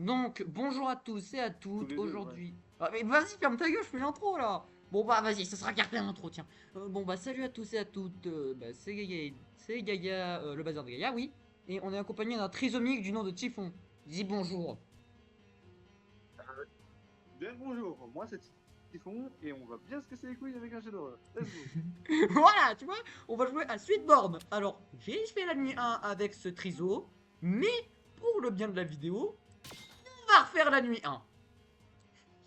Donc, bonjour à tous et à Tous toutes. les deux, ouais. Aujourd'hui. Ah, mais vas-y, ferme ta gueule, je fais l'intro là. Bon, bah, vas-y, ça sera gardé l'intro, tiens. Bon, bah, salut à tous et à toutes. C'est Gaïa, le bazar de Gaïa, oui. Et on est accompagné d'un trisomique du nom de Typhon. Dis bonjour. Bien le bonjour, moi c'est Typhon et on va bien se casser les couilles avec un jeu d'horreur. Let's go. Voilà, tu vois, on va jouer à Sweetborn. Alors, j'ai fait la nuit 1 avec ce triso, mais pour le bien de la vidéo, on va refaire la nuit 1. Tu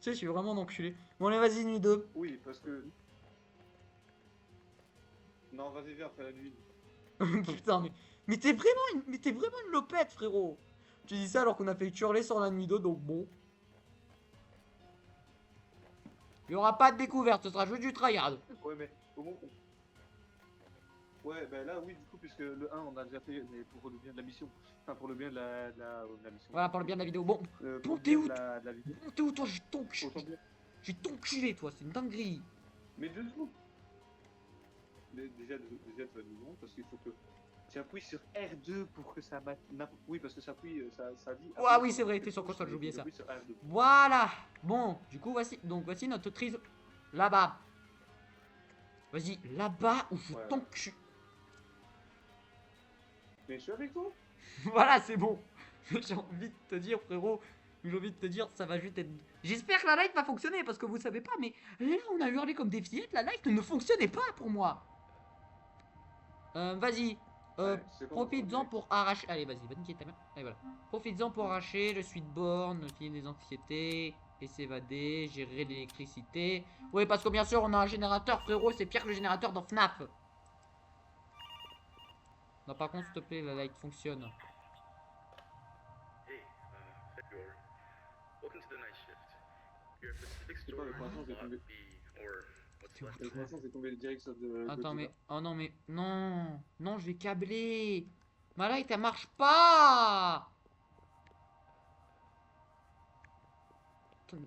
sais, je suis vraiment un enculé. Bon, allez, vas-y, nuit 2. Oui, parce que. Non, vas-y, viens après la nuit. Putain, mais t'es vraiment une lopette, frérot. Tu dis ça alors qu'on a fait hurler sur la nuit 2, donc bon. Il y aura pas de découverte, ce sera juste du tryhard. Ouais, mais au moins. Ouais, ben là, oui, du coup, puisque le 1 on a déjà fait, mais pour le bien de la mission. Enfin, pour le bien de la mission. Voilà, pour le bien de la vidéo. Bon, Pour bon, le t'es bien où, de la vidéo. bon, t'es où, toi, j'ai Autant bien. t'enculé, toi, c'est une dinguerie. Mais deux secondes. Déjà, déjà, tu vas nous voir parce qu'il faut que. Tu appuies sur R2 pour que ça mate. Oui, parce que ça appuie, ça dit. Ah oui, c'est vrai, t'es sur console, j'ai oublié ça. Appuie sur R2. Voilà. Bon, du coup, voici notre triso. Là-bas. Vas-y, là-bas où je Ouais. t'encule. Mais je suis avec toi. Voilà, c'est bon. J'ai envie de te dire, frérot. J'ai envie de te dire, ça va juste être. J'espère que la light va fonctionner parce que vous savez pas, mais là, on a hurlé comme des fillettes. La light ne fonctionnait pas pour moi. Vas-y. Ouais, c'est comment ça, Profites-en pour arracher. Allez, vas-y, va niquer ta mère. Allez, voilà. Profites-en pour arracher le Sweetborn, filer des anxiétés, et s'évader, gérer l'électricité. Oui, parce que bien sûr, on a un générateur, frérot. C'est pire que le générateur dans FNAF. Non, par contre, s'il te plaît, la light fonctionne. C'est pas, pour l'instant, j'ai tombé. Pour l'instant, j'ai tombé direct sur de Attends, mais. Godzilla. Oh non, mais. Non. Non, je vais câbler. Ma light, elle marche pas. Putain.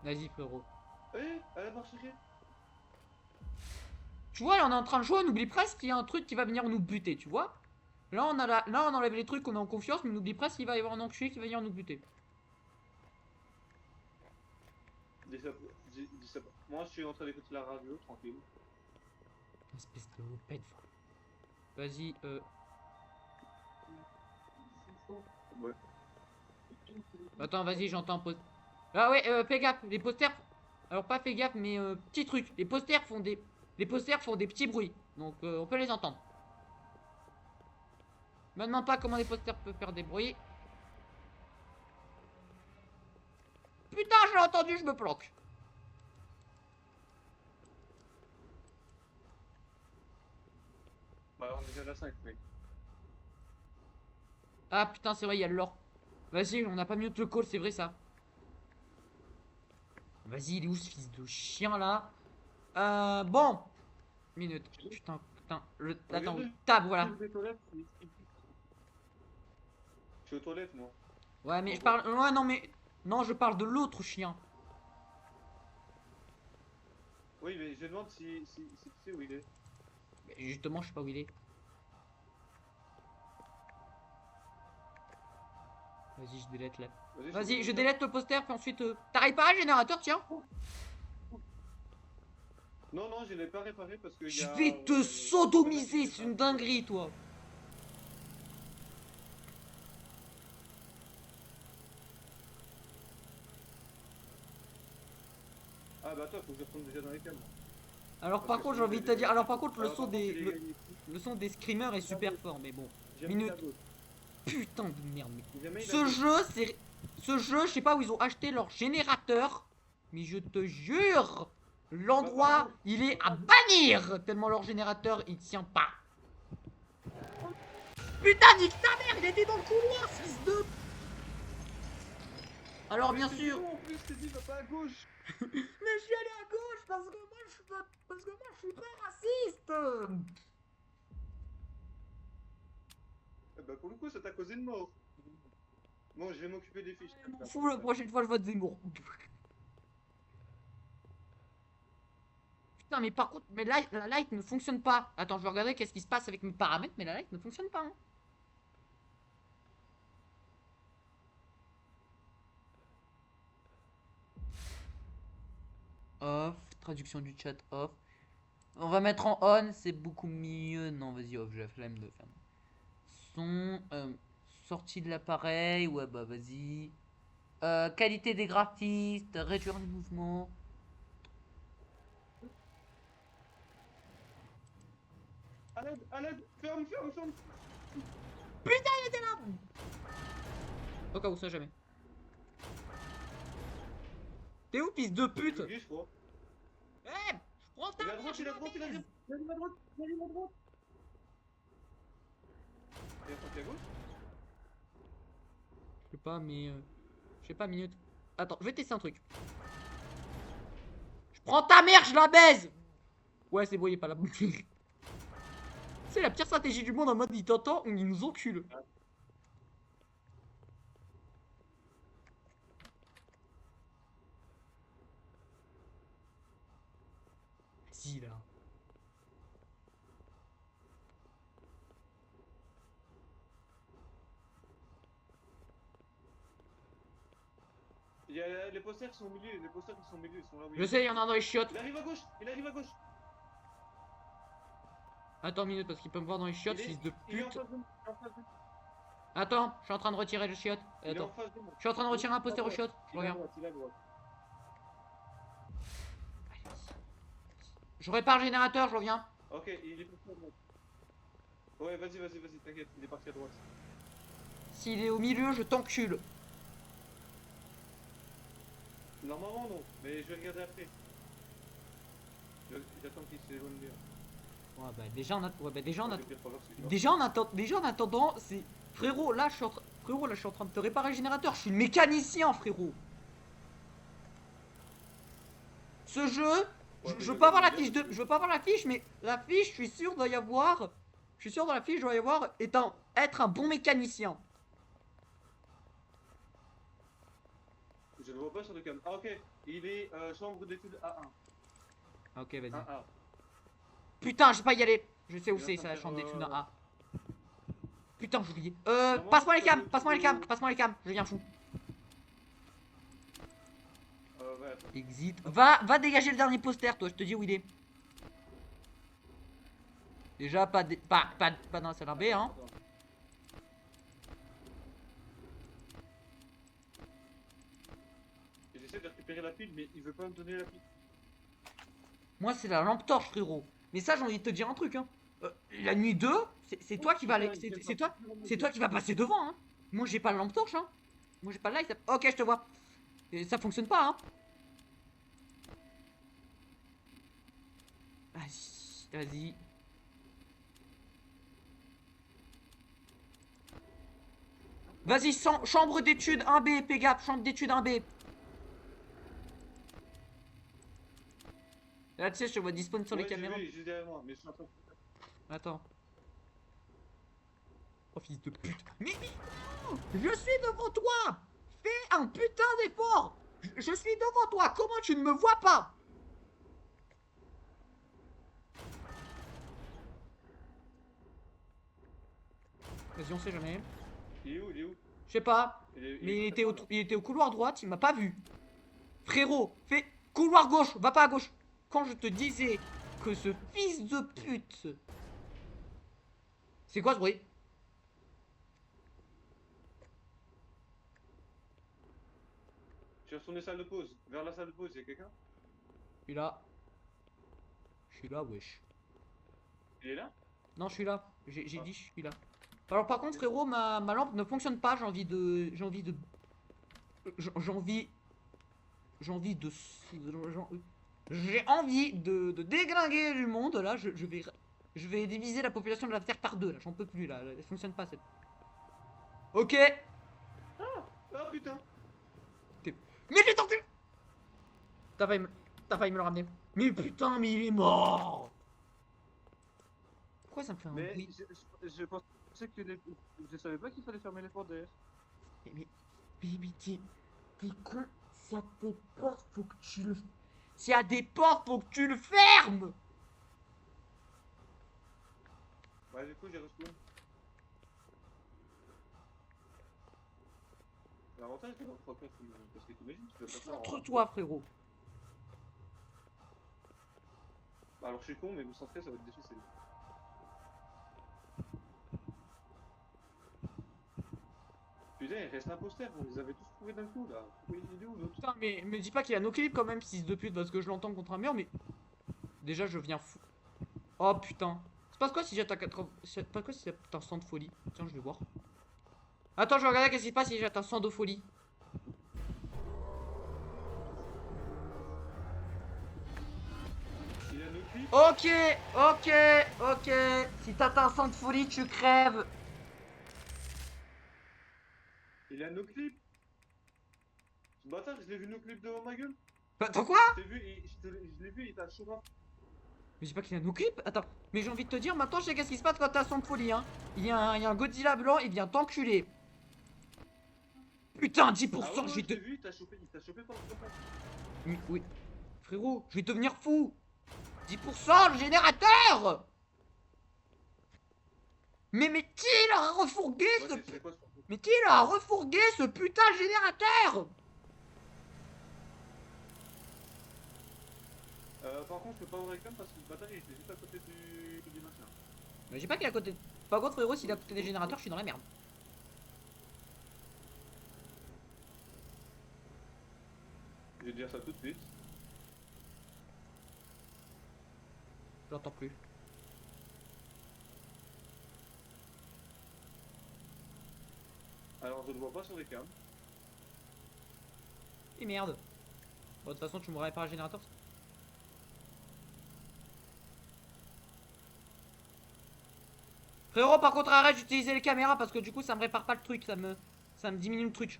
Vas-y, frérot. Eh, elle a marché. Tu vois, là, on est en train de jouer, on oublie presque qu'il y a un truc qui va venir nous buter, tu vois. Là, on enlève les trucs, on est en confiance, mais on oublie presque qu'il va y avoir un enculé qui va venir nous buter. Dis ça pas. Moi, je suis en train d'écouter la radio, tranquille. Espèce de lopette. Vas-y, Ouais. Attends, vas-y, j'entends un post. Ah ouais, fais gaffe, les posters. Alors, pas fais gaffe, mais petit truc. Les posters font des. Les posters font des petits bruits. Donc, on peut les entendre. Me demande pas comment les posters peuvent faire des bruits. Putain, je l'ai entendu, je me planque. Bah, on est déjà à la 5, mec. Ah putain, c'est vrai, il y a le lore. Vas-y, on n'a pas mieux de le call, c'est vrai ça. Vas-y, il est où ce fils de chien là? Bon. Minute. Putain, putain. Attends, tab, voilà. Je suis aux toilettes, moi. Ouais, mais je parle. Ouais, non, mais. Non, je parle de l'autre chien. Oui, mais je demande si tu sais où il est. Mais justement, je sais pas où il est. Vas-y, je délète là. Vas-y, je délète le poster, puis ensuite. T'as réparé le générateur, tiens? Non, non, je l'ai pas réparé parce que Je vais te sodomiser, c'est une dinguerie, toi. Ah, bah, attends, faut que je retourne déjà dans les câbles. Alors, par contre, j'ai envie de te dire. Alors, par contre, Alors, par contre, il est- le son des screamers est super fort, mais bon. Jamais il Minute. a d'autres. Putain de merde, mais. Jamais il a Ce d'autres. jeu, c'est. Ce jeu, je sais pas où ils ont acheté leur générateur, mais je te jure, l'endroit, il est à bannir tellement leur générateur, il tient pas. Putain, nique ta mère, il était dans le couloir, 6-2. Alors, bien sûr. En plus, t'es dit, va pas à gauche. Mais je suis allé à gauche parce que moi, je suis très raciste. Eh bah, pour le coup, ça t'a causé une mort. Bon, je vais m'occuper des fiches. Je m'en fous, la prochaine fois, je vote Zemmour. Putain, mais par contre, mais la light ne fonctionne pas. Attends, je vais regarder qu'est-ce qui se passe avec mes paramètres, mais la light ne fonctionne pas. Hein. Off, traduction du chat off. On va mettre en on, c'est beaucoup mieux. Non, vas-y, off, j'ai la flemme de faire. Son, sortie de l'appareil, ouais, bah vas-y. Qualité des graphistes, réduire les mouvements. À l'aide, ferme. Putain, il était là. Au cas où, ça jamais. T'es où, fils de pute? Je crois. Eh, prends ta Il a droite, il a droite. Il a droite. Il a sorti à gauche. Je sais pas, mais... je sais pas, minute. Attends, je vais tester un truc. Je prends ta mère, je la baise. Ouais, c'est bon, il est pas là. C'est la pire stratégie du monde en mode il t'entend, il nous encule. Si, là. Il y a les posters qui sont au milieu, ils sont là où Je sais, il y en a un dans les chiottes. Il arrive à gauche. Attends une minute, parce qu'il peut me voir dans les chiottes, fils de Il est en pute. face de moi. Attends, je suis en train de retirer le chiotte. Il est en Attends. face de moi. Je suis en train de retirer un poster au chiotte. Je Il est à regarde. droite, il est à droite. Je répare le générateur, je reviens. Ok, il est parti à droite. Ouais, vas-y, t'inquiète, il est parti à droite. S'il est au milieu, je t'encule. Normalement, non, mais je vais regarder après. J'attends qu'il s'éloigne bien. Ouais, bah déjà on a... Ouais, bah déjà on a... Le pire, pas grave, c'est grave. Déjà en attendant, c'est... Frérot, là je suis en train... Frérot, là je suis en train de te réparer le générateur. Je suis le mécanicien, frérot. Ce jeu... Je veux pas avoir la fiche de... Je veux pas avoir la fiche, mais la fiche, je suis sûr doit y avoir... Je suis sûr dans la fiche doit y avoir... Être un bon mécanicien. Je le vois pas sur le câble. Ah, ok, il est chambre d'études A1. Ok, vas-y. 1A. Putain, je vais pas y aller. Je sais où Il est c'est, en c'est train la de chambre faire, d'études 1A. Putain, j'ai oublié. Normalement, Passe-moi les ça cams, doit- passe-moi les cams, passe-moi les cams. Je viens fou. Ouais, attends. Exit. Va dégager le dernier poster, toi. Je te dis où il est. Déjà, pas dans la salle B, hein. Attends. J'essaie de récupérer la pile, mais il veut pas me donner la pile. Moi, c'est la lampe torche, frérot. Mais ça, j'ai envie de te dire un truc, hein. La nuit 2, c'est toi qui va aller. C'est toi qui va passer devant, hein. Moi, j'ai pas la lampe torche, hein. Moi, j'ai pas le light. Ok, je te vois. Et ça fonctionne pas, hein. Vas-y. Vas-y, chambre d'études 1B, fais gaffe, chambre d'études 1B. Là, tu sais, je te vois disponible sur les caméras. Oui, juste derrière moi, mais je suis en train de... Attends. Oh, fils de pute. Mais non, je suis devant toi. Fais un putain d'effort. Je suis devant toi. Comment tu ne me vois pas? Vas-y, on sait jamais. Il est où? Je sais pas. Il Mais est il était au couloir droite, il m'a pas vu. Frérot, fais couloir gauche, va pas à gauche. Quand je te disais que ce fils de pute... C'est quoi ce bruit? Je suis retourné salle de pause. Vers la salle de pause, y'a quelqu'un? Je suis là. Je suis là, wesh. Il est là? Non, je suis là. J'ai dit, je suis là. Alors par contre, frérot, ma lampe ne fonctionne pas. J'ai envie de... J'ai envie de... déglinguer du monde, là. Je vais diviser la population de la Terre par deux, là. J'en peux plus, là. Elle fonctionne pas, cette... Ok. Ah putain! Mais j'ai tenté. T'as failli me le ramener. Mais putain, mais il est mort. Pourquoi ça me fait un Mais bruit? je pensais que les... Je savais pas qu'il fallait fermer les portes derrière. Mais t'es con, ça fait peur, faut que tu le... S'il y a des portes, faut que tu le fermes. Ouais, du coup, j'ai reçu. L'avantage, c'est qu'on fera pas tout le monde. Parce que t'imagines, tu peux faire ça Contre toi, frérot. Bah, alors, je suis con, mais me centrer, ça va être difficile. Putain, il reste l'imposteur, vous les avez tous trouvés d'un coup, là. Pourquoi il est où, l'autre? Putain, mais me dis pas qu'il a no clip quand même, fils de pute, parce que je l'entends contre un mur, mais. Déjà, je viens fou. Oh putain. C'est pas quoi si j'attends 80. C'est pas quoi si j'attends 100 de folie. Tiens, je vais voir. Attends, je vais regarder qu'est-ce qui se passe si j'atteins 100 de folie. Il a nos clips. Ok. Si t'atteins 100 de folie, tu crèves. Il a nos clips. Ce bâtard, je l'ai vu nos clips devant ma gueule. Attends quoi? Je t'ai vu, je l'ai vu, il était à Choura. Mais j'ai pas qu'il a no clip. Attends, mais j'ai envie de te dire, maintenant je sais qu'est-ce qui se passe quand t'as 100 de folie, hein. Il y a un Godzilla blanc, il vient t'enculer. Putain, 10%, Ah ouais, je vais je te. t'ai vu, il t'a chopé par le contact. Oui. Frérot, je vais devenir fou. 10% le générateur. Mais qui l'a refourgué Ouais, ce. c'est quoi ce truc? Mais qui l'a refourgué ce putain de générateur? Par contre, je peux pas ouvrir comme parce que le bâtard il était juste à côté du machin. Mais j'ai pas qu'il est à côté. Par contre, frérot, s'il est à côté des générateurs, je suis dans la merde. Je vais te dire ça tout de suite. J'entends plus. Alors, je le vois pas sur les cams. Et merde. Bon, de toute façon, tu mourrais par le générateur. Frérot, par contre, arrête d'utiliser les caméras parce que du coup, ça me répare pas le truc. Ça me diminue le truc.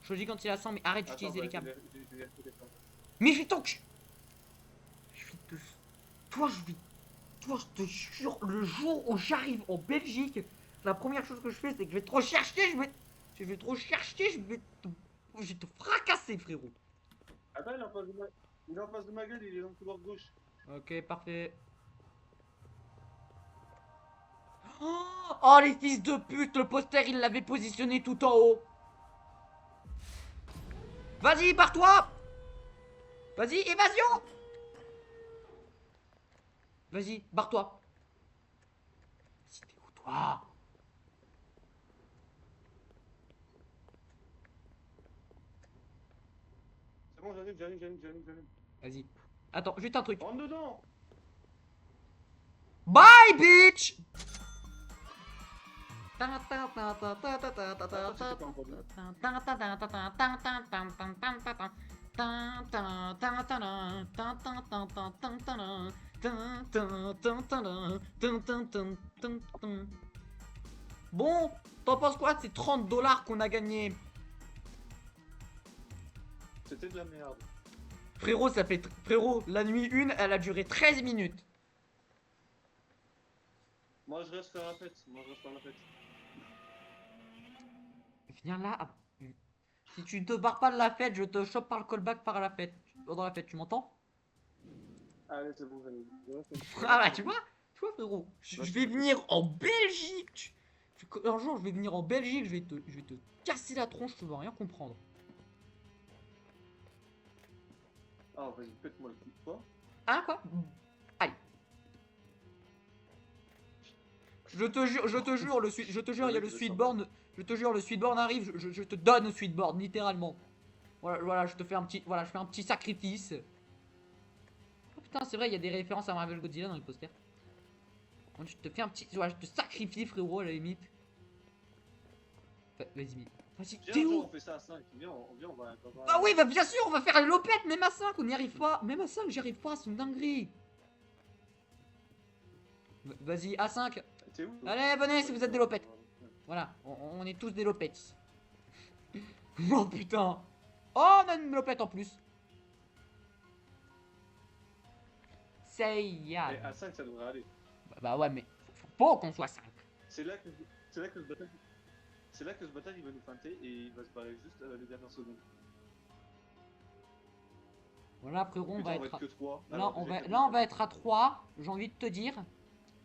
Je le dis quand il est à 100, mais arrête d'utiliser les caméras. Mais je vais t'en. Je vais te. Toi, je vais. Toi, je te jure, le jour où j'arrive en Belgique, la première chose que je fais, c'est que je vais te rechercher. Je vais te rechercher. Je vais te fracasser, frérot. Attends, il est en face de il est en face de ma gueule, il est dans le couloir gauche. Ok, parfait. Oh, les fils de pute, le poster, il l'avait positionné tout en haut. Vas-y, barre-toi. Vas-y, évasion. Vas-y, barre-toi. Vas-y, t'es où, toi? C'est bon, j'arrive. Vas-y. Attends, juste un truc. Rentre dedans. Bye, bitch. Bon, t'en penses quoi de ces 30 dollars qu'on a gagnés? C'était de la merde. Frérot, ça fait. Frérot, la nuit 1, elle a duré 13 minutes. Moi, je reste faire la fête. Viens là. Si tu te barres pas de la fête, je te chope par le callback par la fête. Dans la fête, tu m'entends? Allez, c'est bon, Ah bah, tu vois, frérot. Je vais venir en Belgique. Un jour, je vais venir en Belgique, je vais te casser la tronche, tu vas rien comprendre. Ah, vas-y, pète-moi le cul, toi. Hein, quoi? Allez. Je te jure, il y a le Sweetborn. Je te jure, le Sweetborn arrive, je te donne le Sweetborn, littéralement. Voilà, je te fais un petit. Voilà, je fais un petit sacrifice. Oh putain, c'est vrai, il y a des références à Marvel Godzilla dans les posters. Je te fais un petit. Voilà, je te sacrifie, frérot, à la limite. Vas-y, t'es où? On fait ça à 5. Viens, on va. Ah oui, bah bien sûr, on va faire les lopettes, même à 5, on n'y arrive pas. Même à 5, j'y arrive pas, c'est une dinguerie. Vas-y, à 5. T'es où? Allez, venez si vous êtes des lopettes. Voilà, on est tous des lopettes. Oh putain. Oh, on a une lopette en plus. C'est ya. À 5, ça devrait aller. Bah ouais, mais faut pas qu'on soit 5. C'est là que ce bâtard il va nous feinter et il va se barrer juste à la dernière seconde. Voilà, frérot, on Putain, va on va être... être que 3. Là, on va être à 3. J'ai envie de te dire.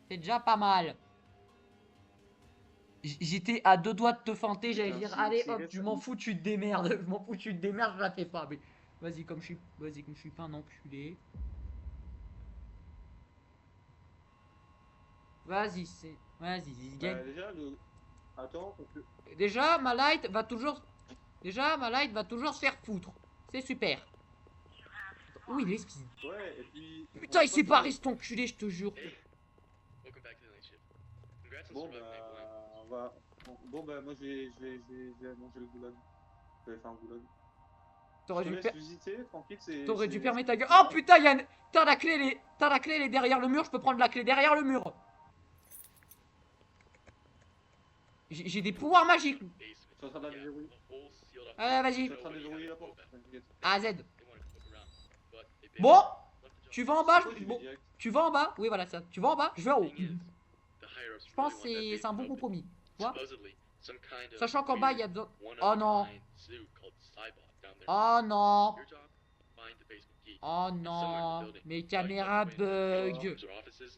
C'est déjà pas mal. J'étais à deux doigts de te feinter. J'allais Putain, dire, allez, s'il hop, reste je m'en fous, tu te démerdes. Je m'en fous, tu te démerdes, je la fais pas. Mais vas-y, comme je suis pas un enculé. Vas-y, c'est... Vas-y, gagne. Déjà, le... Attends, parce que... Déjà, ma light va toujours... Déjà, ma light va toujours se faire foutre. C'est super. Où il est, ce petit... Ouais, et puis... Putain, il s'est barré, cet enculé, je te jure. Bon, bah... On va... Bon, bah, moi, je vais manger le goulag. Je vais faire un goulag. T'aurais Je te dû, laisse visiter, tranquille, c'est... t'aurais dû c'est- fermer ta gueule. Oh putain, Yann. T'as la clé, elle est derrière le mur. Je peux prendre la clé derrière le mur. J'ai des pouvoirs magiques. Je suis en train de la déverrouiller. Allez, Je vas-y. suis en train de déverrouiller la porte. T'inquiète. A à Z. Bon, tu vas en bas. Pourquoi j'y vais Bon, direct? tu vas en bas. Oui, voilà ça. Tu vas en bas, je vais en haut. Je pense que c'est un bon compromis. Tu vois, sachant qu'en bas, il y a besoin... Oh non. Oh non. Oh non. Mes caméras bug.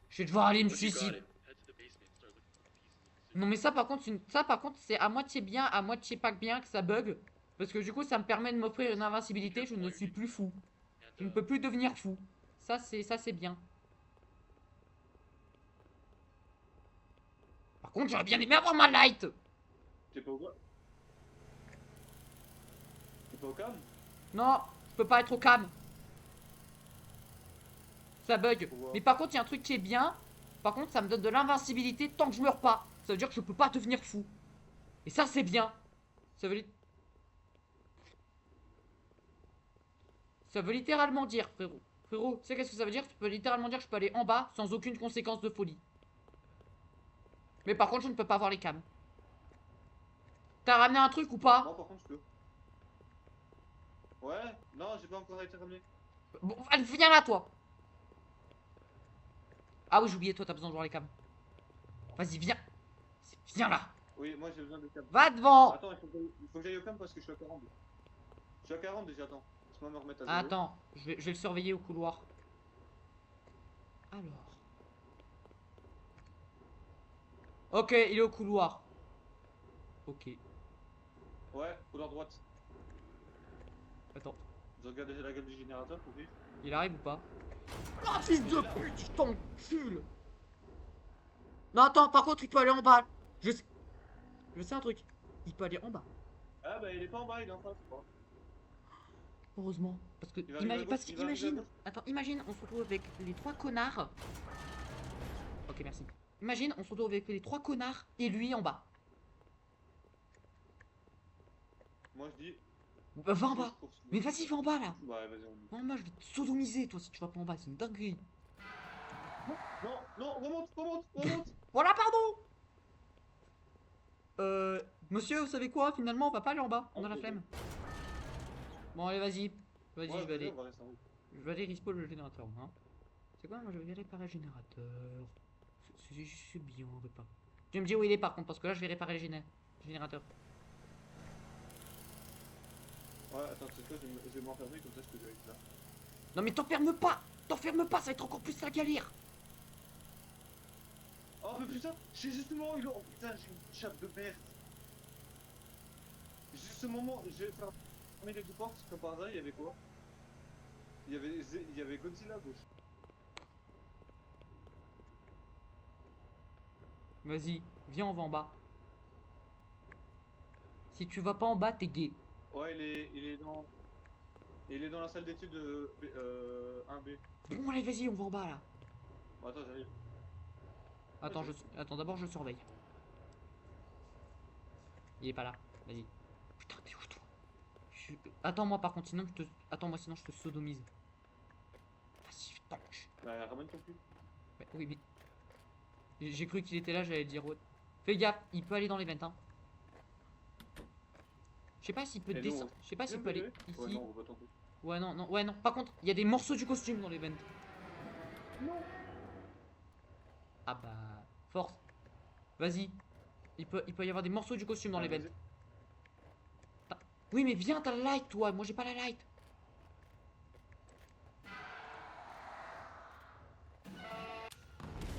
Je vais devoir aller me suicider. Non mais ça par contre, c'est à moitié bien, à moitié pas bien que ça bug. Parce que du coup ça me permet de m'offrir une invincibilité, je ne suis plus fou. Je ne peux plus devenir fou. Ça c'est bien. Par contre j'aurais bien aimé avoir ma light. T'es pas au quoi? T'es pas au calme? Non, je peux pas être au calme. Ça bug. Pourquoi? Mais par contre il y a un truc qui est bien. Par contre ça me donne de l'invincibilité tant que je meurs pas. Ça veut dire que je peux pas devenir fou. Et ça c'est bien. Ça veut... Ça veut littéralement dire, frérot. Frérot, tu sais qu'est-ce que ça veut dire? Ça peut littéralement dire que je peux aller en bas sans aucune conséquence de folie. Mais par contre, je ne peux pas voir les cams. T'as ramené un truc ou pas? Non, par contre, je peux. Ouais, non, j'ai pas encore été ramené. Bon, allez, viens là, toi. Ah oui, j'ai oublié, toi, t'as besoin de voir les cams. Vas-y, viens. Viens là. Oui, moi j'ai besoin de câble. Va devant. Attends, il faut que j'aille au calme parce que je suis à 40. Je suis à 40 déjà, attends. Laisse-moi me remettre à 0. Attends, je vais le surveiller au couloir. Alors. Ok, il est au couloir. Ok. Ouais, couloir droite. Attends. Je regarde déjà la gueule du générateur pour vivre. Il arrive ou pas? Oh, fils de pute, je t'encule. Non, attends, par contre, il peut aller en bas. Je sais un truc. Il peut aller en bas. Ah bah il est pas en bas, il est en face, je crois. Heureusement. Parce que, va arriver à gauche, parce il va arriver à qu'imagine. gauche. Attends, imagine, on se retrouve avec les 3 connards. Ok, merci. Imagine, on se retrouve avec les 3 connards et lui en bas. Moi je dis. Bah, va en bas. course. Mais vas-y, va en bas là. Ouais, vas-y, on dit. Non, moi, je vais te sodomiser, toi, si tu vas pas en bas. C'est une dinguerie. Non, non, remonte. Voilà, pardon. Monsieur, vous savez quoi? Finalement, on va pas aller en bas. On a la Ok. flemme. Bon, allez, vas-y. Vas-y, Ouais, je vais aller. on va rester en haut. Je vais aller respawn le générateur, hein. C'est quoi? Moi, je vais aller réparer le générateur. C'est bien, on répare. Tu me dis où il est par contre, parce que là, je vais réparer le générateur. Ouais, attends, c'est quoi, je vais m'enfermer comme ça je peux jouer avec là. Non, mais t'enferme pas! T'enferme pas, ça va être encore plus la galère! Oh, mais putain, j'ai juste le moment où oh putain, j'ai une chape de merde. Juste ce moment, j'ai fermé les deux portes, comme par hasard, il y avait quoi? Il y avait Godzilla à gauche. Vas-y, viens, on va en bas. Si tu vas pas en bas, t'es gay. Ouais, il est dans la salle d'études 1B. Bon, allez, vas-y, on va en bas là. Bon, attends, j'arrive. Attends, d'abord, je surveille. Il est pas là, vas-y. Putain, t'es où toi? Attends-moi par contre, sinon je te. Attends-moi, sinon je te sodomise. Vas-y, tank. Bah, ramène ton cul. Ouais, oui, mais. J'ai cru qu'il était là, j'allais dire autre. Fais gaffe, il peut aller dans les vents, hein. Je sais pas s'il peut Et nous, descendre. Je sais pas s'il peut aller ici. Ouais, non, on va tenter. Ouais, non, non, ouais, non. Par contre, il y a des morceaux du costume dans les vents. Non. Ah bah. Force. Vas-y. Il peut y avoir des morceaux du costume dans les vents. Oui, mais viens, t'as la light, toi. Moi, j'ai pas la light.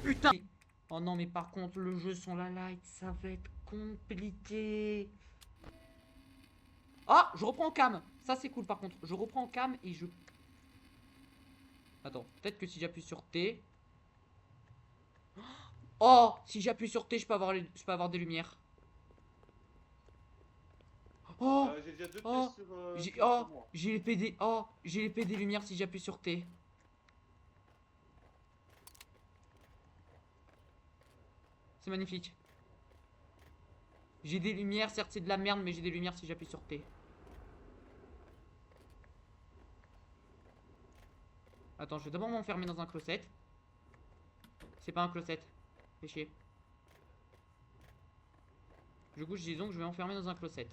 putain. Oh non, mais par contre, le jeu sans la light, ça va être compliqué. Ah, je reprends en cam. Ça, c'est cool, par contre. Je reprends en cam et je... Attends, peut-être que si j'appuie sur T... Oh, si j'appuie sur T, je peux avoir des lumières. Oh, J'ai déjà deux oh, pièces sur, j'ai sur moi. j'ai l'épée des... Oh, j'ai l'épée des lumières si j'appuie sur T. C'est magnifique. J'ai des lumières, certes c'est de la merde, mais j'ai des lumières si j'appuie sur T. Attends, je vais d'abord m'enfermer dans un closet. C'est pas un closet. Fais chier. Du coup, disons que je vais m'enfermer dans un closet.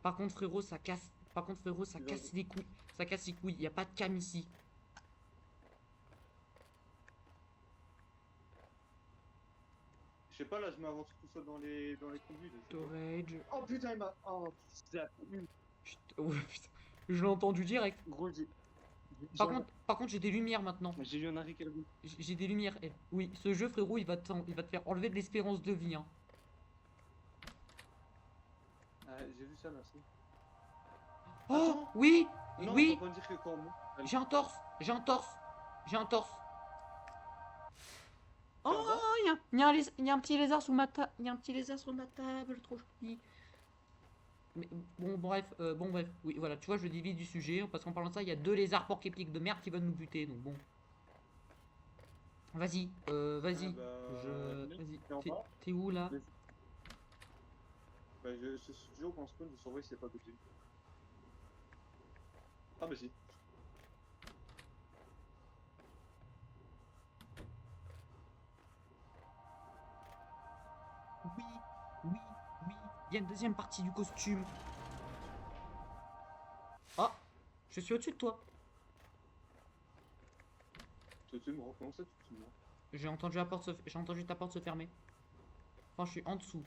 Par contre, frérot, ça casse. Par contre, frérot, ça casse les couilles. Ça casse les couilles. Y a pas de cam ici. Je sais pas, là, je m'avance tout seul dans les conduits. Là, Storage. oh putain, il m'a. Oh, putain. Putain, ouais, putain. Je l'ai entendu direct. Gros, Par contre, j'ai des lumières maintenant. j'ai eu un arrêt cardiaque. J'ai des lumières. Eh, oui, ce jeu, frérot, il va te faire enlever de l'espérance de vie. Hein. J'ai vu ça, merci. Oh, Attends. oui, Non, oui. on va pas dire que quand moi. J'ai un torse. J'ai un torse. J'ai un torse. Ça Oh, va il y a un petit lézard sous ma table. Il y a un petit lézard sur ma table, trop joli. Mais bon bref, oui voilà, tu vois, je divise du sujet parce qu'en parlant de ça, il y a deux lézards porc épiques de merde qui veulent nous buter, donc bon. Vas-y, vas-y, vas-y. T'es où là? Bah, je suis toujours en spawn, je surveille s'il n'y a pas de team. Ah, bah si. Oui, oui, oui. Il y a une deuxième partie du costume. Ah, je suis au-dessus de toi. Tu me rends, comment ça, tu me rends? J'ai entendu ta porte se fermer. Enfin, je suis en dessous.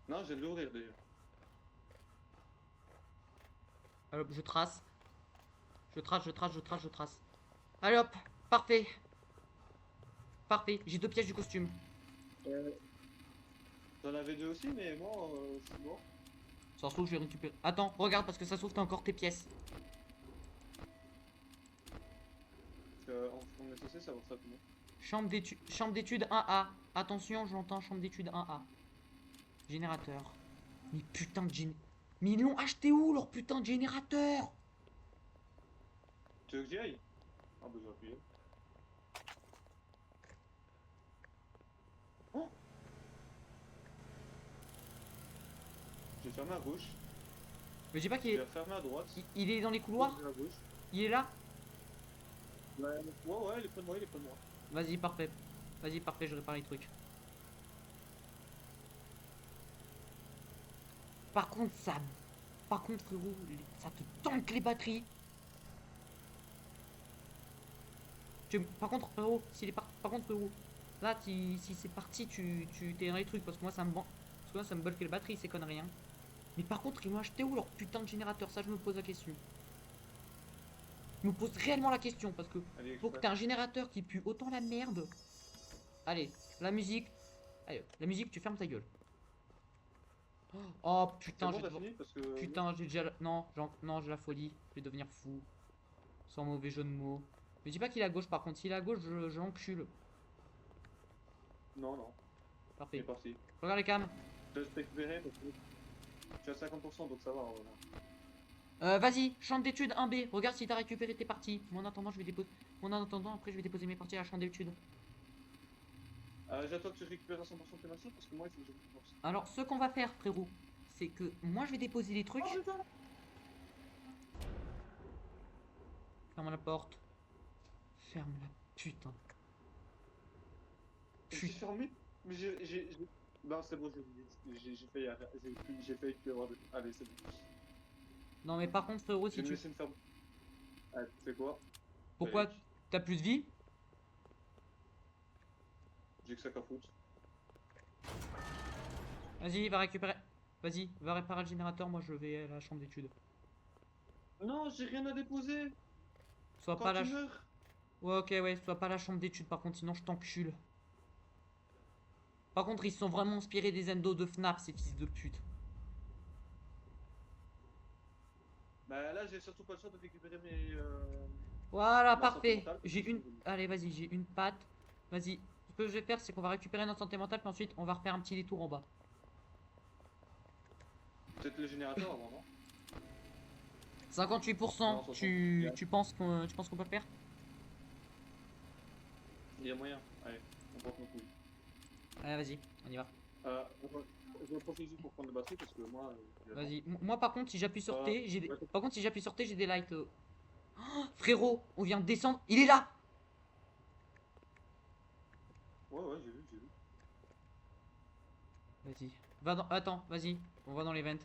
Non, j'ai de l'ouvrir déjà. Alors, je trace. Je trace. Allez hop, parfait. Parfait, j'ai deux pièces du costume. J'en avais deux aussi, mais moi, je suis mort. Ça se trouve, je vais récupérer. Attends, regarde, parce que ça se trouve, t'as encore tes pièces. En SSC, ça va faire comment? Chambre d'études 1A. Attention, j'entends chambre d'études 1A. Générateur. Mais putain de Mais ils l'ont acheté où, leur putain de générateur? Tu veux que j'y aille? Ah, bah j'ai appuyé. Oh! J'ai fermé à gauche. Mais dis pas qu'il J'ai est... fermé à droite. Il est dans les couloirs? À gauche. Il est là? Ouais, il est près de moi, il est près de moi. Vas-y, parfait. Vas-y, parfait, je répare les trucs. Par contre, Par contre, frérot, ça te tanque les batteries. Par contre, frérot, par contre, frérot, là, si c'est parti, tu t'es dans les trucs, parce que moi, ça me bulk les batteries, ces conneries, hein. Mais par contre, ils m'ont acheté où leur putain de générateur? Ça, je me pose la question. Je me pose réellement la question, parce que pour que t'aies un générateur qui pue autant la merde. Allez, la musique. Allez, la musique, tu fermes ta gueule. Oh putain, bon, fini parce que... putain, j'ai déjà. Non, non, j'ai la folie. Je vais devenir fou. Sans mauvais jeu de mots. Mais dis pas qu'il est à gauche, par contre. S'il est à gauche, je l'encule. Non, non. Parfait. C'est parti. Regarde les cams. Je vais récupérer parce que je suis à 50%, donc ça va. Vas-y, chambre d'études 1B. Regarde si t'as récupéré tes parties. Moi, en attendant, je vais déposer. En attendant, après, je vais déposer mes parties à la chambre d'études. J'attends que tu récupères à 100% tes machins parce que moi, il faut que je récupère. Alors, ce qu'on va faire, frérot, c'est que moi, je vais déposer les trucs. Oh putain! Ferme la porte. Ferme la putain. J'ai fermé, mais j'ai... Non, c'est bon, j'ai failli avoir... Allez, c'est bon. Non, mais par contre, frérot, si Je vais tu... me laisser me faire... Ah, tu sais quoi? Pourquoi t'as plus de vie? J'ai que ça qu'à foutre. Vas-y, va récupérer. Vas-y, va réparer le générateur. Moi, je vais à la chambre d'études. Non, j'ai rien à déposer. Sois Quand pas la... tu meurs. Ouais, ok, ouais, sois pas la chambre d'études par contre, sinon je t'encule. Par contre, ils se sont vraiment inspirés des endos de FNAF, ces fils de pute. Bah là, j'ai surtout pas le choix de récupérer Voilà, ma santé parfait. mentale. Parce que J'ai je suis une... revenu. Allez, vas-y, j'ai une patte. Vas-y. Ce que je vais faire, c'est qu'on va récupérer notre santé mentale, puis ensuite, on va refaire un petit détour en bas. Peut-être le générateur avant, non? 58%, Non, 60. tu penses qu'on peut le faire? Il y a moyen. Allez, on porte nos couilles. Allez, vas-y, on y va. Je vais profiter juste pour prendre la batterie parce que moi. Vas-y. Moi, par contre, si j'appuie sur T, j'ai des... Ouais, Par contre, si j'appuie sur T, j'ai des lights. Oh, frérot, on vient de descendre. Il est là! ouais, j'ai vu, j'ai vu. Vas-y. Va dans... Attends, vas-y. On va dans les vents.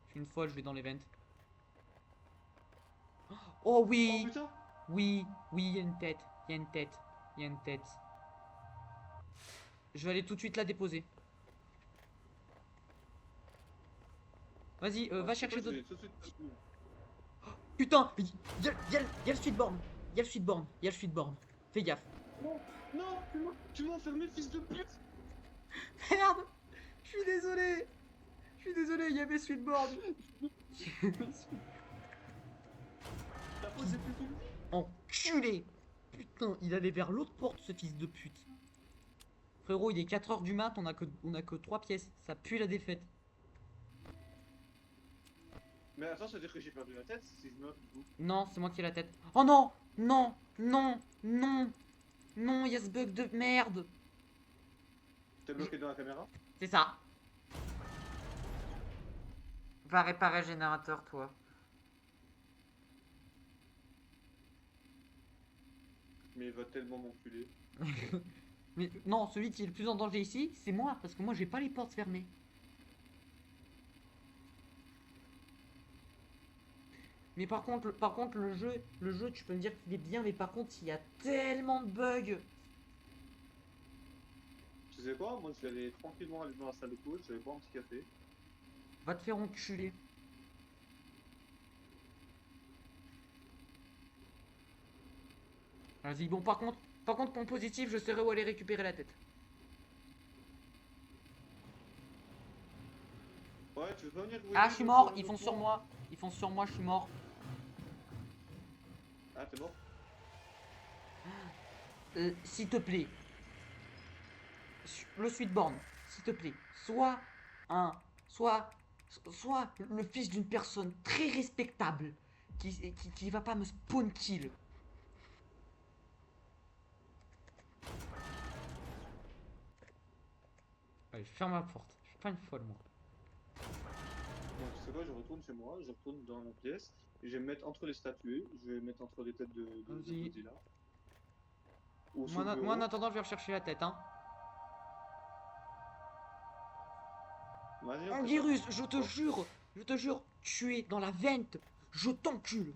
Je suis une folle, je vais dans les vents. Oh Oh oui! putain! Oui, oui, il y a une tête. Il y a une tête. Il y a une tête. Je vais aller tout de suite la déposer. Vas-y, Ah, va je sais pas, chercher je d'autres. vais tout de suite. Putain, y a le speedborn. Il y a le speedborn. Il y a le speedborn. Fais gaffe. Non, non, tu m'as enfermé, fils de pute! Merde. Je suis désolé. Je suis désolé, il y avait speedborn. Ta faute, j'ai plus qu'une vie! Enculé. Putain, il allait vers l'autre porte, ce fils de pute. Frérot, il est 4 h du mat, on a que 3 pièces. Ça pue la défaite. Mais attends, ça veut dire que j'ai perdu la tête si je meurs du coup. Non, c'est moi qui ai la tête. Oh non. Non. Non. Non. Non, il y a ce bug de merde. T'es bloqué dans la caméra? C'est ça. Va réparer le générateur, toi. Mais il va tellement m'enculer. Mais non, celui qui est le plus en danger ici, c'est moi, parce que moi j'ai pas les portes fermées. Mais par contre le jeu, tu peux me dire qu'il est bien, mais par contre, il y a tellement de bugs. Tu sais quoi? Moi, je vais aller tranquillement aller dans la salle de coach, je vais boire un petit café. Va te faire enculer. Vas-y, bon, par contre, point positif, je saurai où aller récupérer la tête. Ouais, tu veux pas venir jouer Ah, je suis mort, ils foncent sur moi. Ils foncent sur moi, je suis mort. Ah, t'es mort? S'il te plaît. Le Sweetborn, s'il te plaît. Un. Sois le fils d'une personne très respectable qui va pas me spawn kill. Allez, ferme la porte. Je suis pas une folle, moi. Bon, tu sais quoi, je retourne chez moi, je retourne dans la pièce, et je vais me mettre entre les statues, je vais me mettre entre les têtes de Vas-y. Godzilla. Ou sous Moi, le bureau. moi, en attendant, je vais rechercher la tête, hein. Vas-y, on fait ça. Anguirus, je te jure, tu es dans la vente. Je t'encule.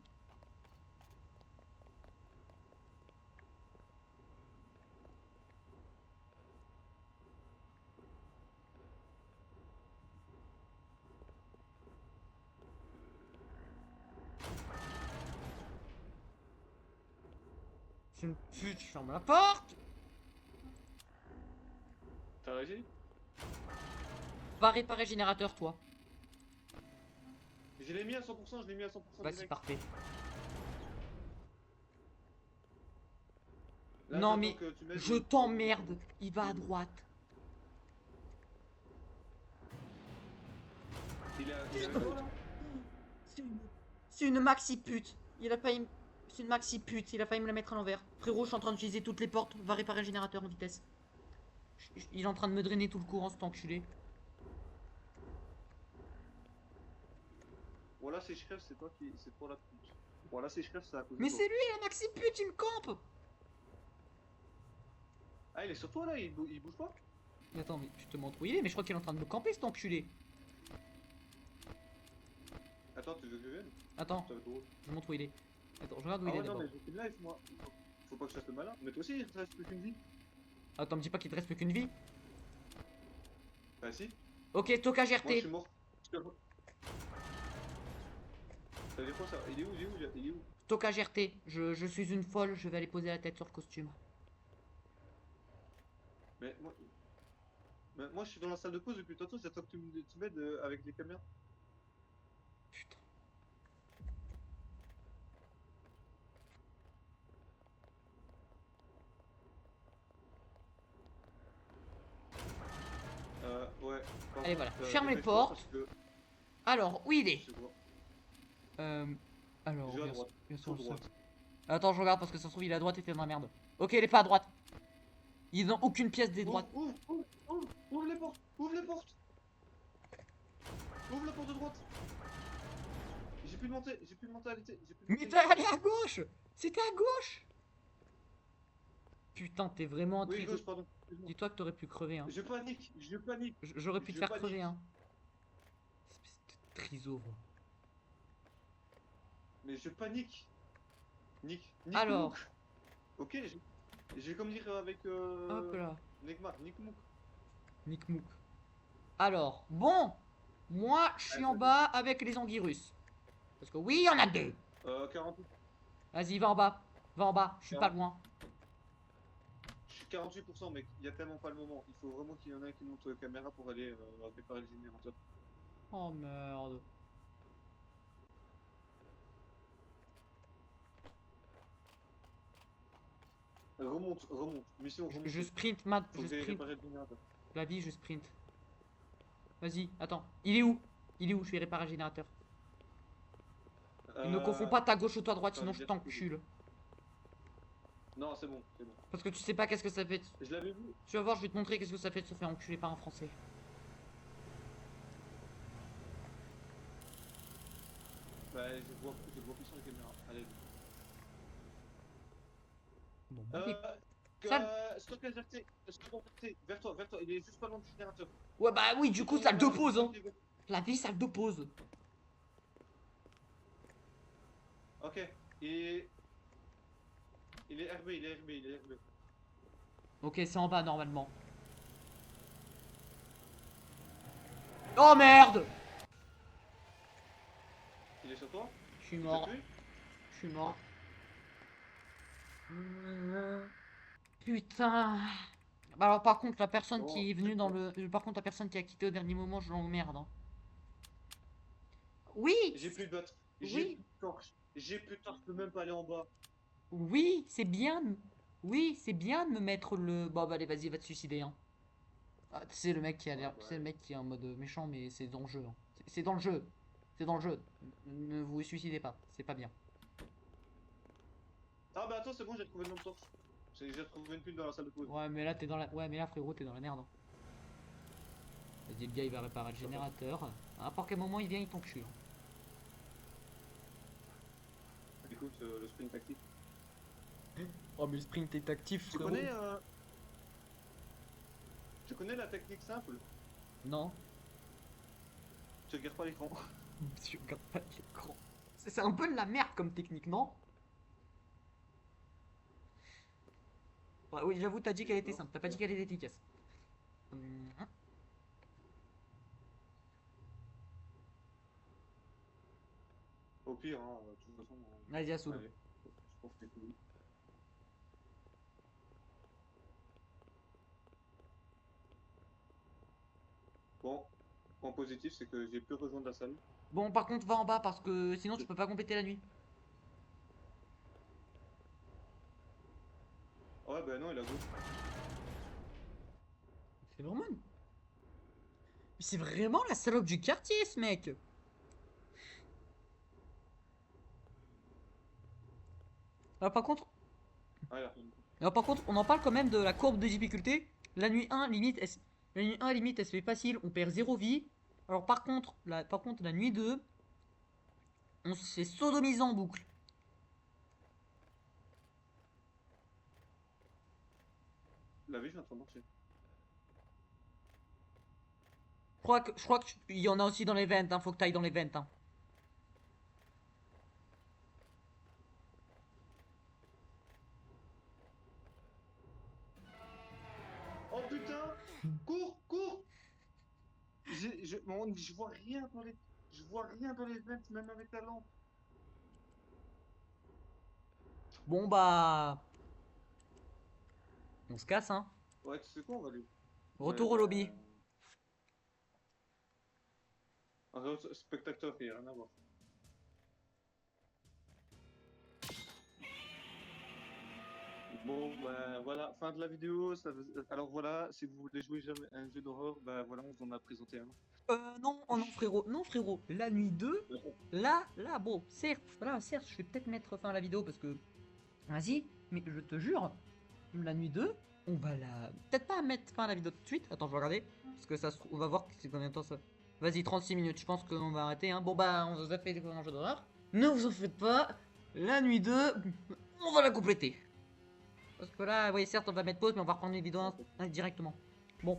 C'est une pute, ferme la porte. T'as réussi? Va réparer le générateur, toi. Je l'ai mis à 100%, je l'ai mis à 100% Vas-y, direct. parfait. Là, Non, j'attends mais que tu mettes je le- t'emmerde. Il va à droite. Il est quoi là? C'est une maxi pute. Il a failli. C'est une maxi pute. Il a failli me la mettre à l'envers. Frérot, je suis en train d'utiliser toutes les portes. Va réparer le générateur en vitesse. Il est en train de me drainer tout le courant, cet enculé. Voilà, c'est Shref, c'est toi qui. C'est toi la pute. Voilà, c'est Shref, c'est à cause de Mais toi. c'est lui, la maxi pute, il me campe. Ah, il est sur toi là, il bouge pas? Mais attends, mais je te montre où il est, mais je crois qu'il est en train de me camper, cet enculé. Attends, tu veux que je vienne? Attends, Ça va être drôle. je montre où il est. Attends, je regarde où Ah il est ouais, non, d'abord. mais je fais le live moi. Faut pas que je fasse le malin. Mais toi aussi, il te reste plus qu'une vie. Attends, me dis pas qu'il te reste plus qu'une vie. Bah si. Ok, stockage Moi, je RT. suis mort. Ça veut dire quoi ça? Il est où? Stockage RT. Je suis une folle, je vais aller poser la tête sur le costume. Mais moi, je suis dans la salle de pause depuis tantôt, j'attends que tu m'aides avec les caméras. Putain. Ouais. Par Allez, contre, voilà. Ferme les dépêche-toi portes. parce que Alors, où il est? je vois. Euh... Alors, Je vais à droite. bien sûr, Sur le droite. seul. Attends, je regarde parce que ça se trouve, il est à droite et t'es dans la merde. Ok, il est pas à droite. Il est dans aucune pièce des droites. Ouvre les portes! Ouvre les portes! Ouvre la porte de droite! J'ai plus de mentalité, j'ai plus de Mais t'es mentalité. allé à gauche! C'était à gauche! Putain, t'es vraiment un Oui, triso. gauche, pardon. Excuse-moi. Dis-toi que t'aurais pu crever, hein. Je panique. J'aurais pu te Je faire crever, panique. hein. Espèce de triso, va. Mais je panique. Nick Alors, Mouk. Ok, j'ai comme dire avec hop là. Neymar, Nick Mouk. Nick Mook. Alors, bon. Moi, je suis Allez, en vas-y. bas avec les anguirus. Parce que oui, il y en a deux. 48. Vas-y, va en bas. Va en bas, je suis pas 40. loin. Je suis 48%, mec. Il y a tellement pas le moment. Il faut vraiment qu'il y en ait un qui monte la caméra pour aller réparer le générateur. Oh merde. Remonte. Mission, remonte. Je sprint, Matt. Faut Je que j'aille sprint. réparer le générateur. La vie, je sprint. Vas-y, attends. Il est où? Il est où? Je vais réparer le générateur. Et ne confonds pas ta gauche ou ta droite, Attends, sinon les je gars, t'encule. Non, c'est bon. Parce que tu sais pas qu'est-ce que ça fait. Je l'avais vu. Tu vas voir, je vais te montrer qu'est-ce que ça fait de se faire enculer par un français. Bah, je vois plus sur la caméra. Allez. Bon, Stockage RT. Vers toi. Il est juste pas loin du générateur. ouais, bah oui, du coup, Retourne ça le là-bas, dépose, hein. il est- La vie, ça le dépose. Ok. Et il est RB. Ok, c'est en bas, normalement. Oh merde! Il est sur toi? Je suis Il t'a mort. tué? Je suis mort. Putain. Bah alors, par contre, la personne Bon, qui est venue dans le... Par contre, la personne qui a quitté au dernier moment, je l'emmerde, hein. Oui! j'ai plus de bottes. J'ai Oui! plus de torche. Je peux même pas aller en bas. Oui, c'est bien. Oui, c'est bien de me mettre le. Bon, bah allez, vas-y, va te suicider, hein. Ah, c'est le mec qui a Ouais, l'air. bah, C'est le mec qui est en mode méchant, mais c'est dans le jeu, hein. C'est dans le jeu. C'est dans le jeu. Ne vous suicidez pas, c'est pas bien. Ah bah attends, c'est bon, j'ai trouvé le nom de torche. J'ai retrouvé une pile dans la salle de pause. Ouais, mais là, t'es dans la. Ouais, mais là, frérot, t'es dans la merde, hein. Vas-y, le gars, il va réparer le générateur. À n'importe quel moment, il vient, il t'encule. Écoute, le sprint actif. Oh, mais le sprint est actif, Tu connais, tu connais la technique simple? Non. Tu regardes pas l'écran. Je regarde pas l'écran. C'est un peu de la merde comme technique, non? Ouais, oui, j'avoue, t'as dit qu'elle était simple, t'as pas dit qu'elle était efficace. Hum, Au pire, hein, de toute façon. Vas-y, Assoul. Allez, je pense que c'est tout. Bon, point positif, c'est que j'ai pu rejoindre la salle. Bon, par contre, va en bas parce que sinon tu peux pas compléter la nuit. Ouais, bah non, il a gauche. C'est normal. Mais c'est vraiment la salope du quartier, ce mec. Alors, par contre, Ah, il a fait une- on en parle quand même de la courbe de difficulté. La nuit 1, limite, la nuit 1, limite, elle se fait facile, on perd 0 vie. Alors, par contre, la nuit 2, on se fait sodomiser en boucle. La vie, je suis en train de marcher. Je crois qu'il y en a aussi dans les ventes, hein. Faut que t'ailles dans les ventes, hein. Oh putain! Cours! Je vois rien dans les. Je vois rien dans les vents, même avec la lampe. Bon bah... On se casse, hein. Ouais, tu sais quoi, on va aller. Retour au lobby. Spectateur, il n'y a rien à voir. Bon, ben voilà, fin de la vidéo. Alors voilà, si vous voulez jouer jamais à un jeu d'horreur, ben voilà, on vous en a présenté un. Non, oh non frérot, non frérot, la nuit 2, là, bon, certes, voilà, certes, je vais peut-être mettre fin à la vidéo parce que, vas-y, mais je te jure, la nuit 2, on va la, peut-être pas mettre fin à la vidéo tout de suite, attends, je vais regarder, parce que ça se trouve, on va voir que c'est combien de temps ça, vas-y, 36 minutes, je pense qu'on va arrêter, hein, bon bah, on vous a fait découvrir un jeu d'horreur, ne vous en faites pas, la nuit 2, on va la compléter, parce que là, oui, certes, on va mettre pause, mais on va reprendre les vidéos directement, bon,